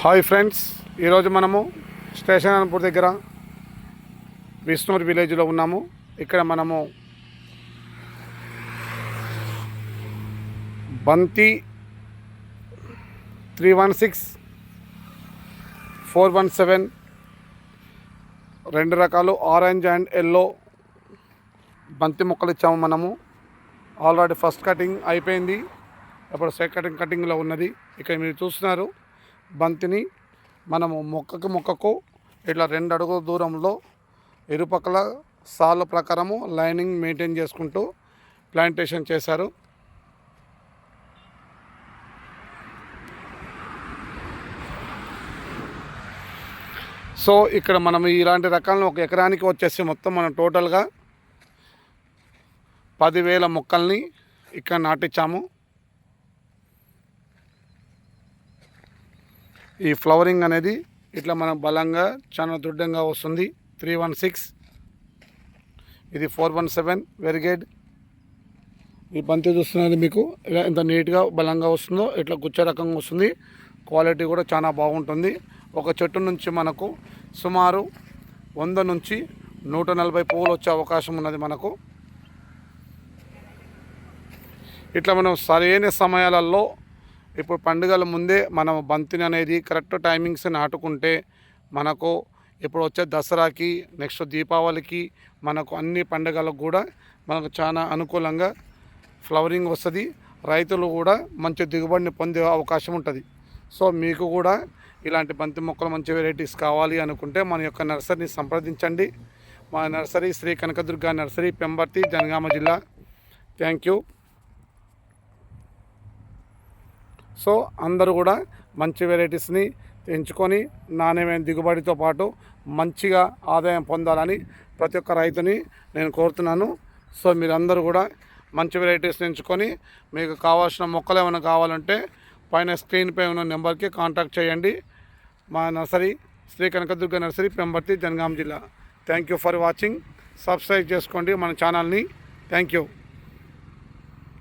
Hi friends, ఈరోజు మనము స్టేషన్పూర్ దగ్గర విష్ణూర్ విలేజ్లో ఉన్నాము. ఇక్కడ మనము బంతి 316, 417 రెండు రకాలు ఆరెంజ్ అండ్ ఎల్లో బంతి మొక్కలు ఇచ్చాము. మనము ఆల్రెడీ ఫస్ట్ కటింగ్ అయిపోయింది, ఇప్పుడు సెకండ్ కటింగ్లో ఉన్నది. ఇక్కడ మీరు చూస్తున్నారు, బంతిని మనము మొక్కకు ఇట్లా 2 అడుగుల దూరంలో ఇరుపక్కల సాల్ ప్రకారము లైనింగ్ మెయింటైన్ చేసుకుంటూ ప్లాంటేషన్ చేశారు. సో ఇక్కడ మనం ఇలాంటి రకాలను ఒక ఎకరానికి వచ్చేసి మొత్తం మనం టోటల్గా 10,000 మొక్కల్ని ఇక్కడ నాటించాము. ఈ ఫ్లవరింగ్ అనేది ఇట్లా మనం బలంగా చాలా దృఢంగా వస్తుంది. 316, ఇది 417 వెరిగేడ్. ఈ బంతి చూస్తున్నది మీకు ఎంత నీట్గా బలంగా వస్తుందో, ఇట్లా గుచ్చ రకంగా వస్తుంది. క్వాలిటీ కూడా చాలా బాగుంటుంది. ఒక చెట్టు నుంచి మనకు సుమారు 100 నుంచి 140 పువ్వులు వచ్చే అవకాశం ఉన్నది మనకు. ఇట్లా మనం సరైన సమయాలలో, ఇప్పుడు పండుగల ముందే మనం బంతిని అనేది కరెక్ట్ టైమింగ్స్ నాటుకుంటే మనకు ఇప్పుడు వచ్చే దసరాకి, నెక్స్ట్ దీపావళికి, మనకు అన్ని పండుగలకు కూడా మనకు చాలా అనుకూలంగా ఫ్లవరింగ్ వస్తుంది. రైతులు కూడా మంచి దిగుబడిని పొందే అవకాశం ఉంటుంది. సో మీకు కూడా ఇలాంటి బంతి మొక్కలు మంచి వెరైటీస్ కావాలి అనుకుంటే మన యొక్క నర్సరీని సంప్రదించండి. మా నర్సరీ శ్రీ కనకదుర్గ నర్సరీ, పెంబర్తి, జనగామ జిల్లా. Thank you. సో అందరూ కూడా మంచి వెరైటీస్ని ఎంచుకొని నాణ్యమైన దిగుబడితో పాటు మంచిగా ఆదాయం పొందాలని ప్రతి ఒక్క రైతుని నేను కోరుతున్నాను. సో మీరందరూ కూడా మంచి వెరైటీస్ని ఎంచుకొని మీకు కావాల్సిన మొక్కలు ఏమైనా కావాలంటే పైన స్క్రీన్పై ఉన్న నెంబర్కి కాంటాక్ట్ చేయండి. మా నర్సరీ శ్రీ కనకదుర్గ నర్సరీ, పెంబర్తి, జనగామ జిల్లా. Thank you for watching. Subscribe చేసుకోండి మన ఛానల్ని. Thank you.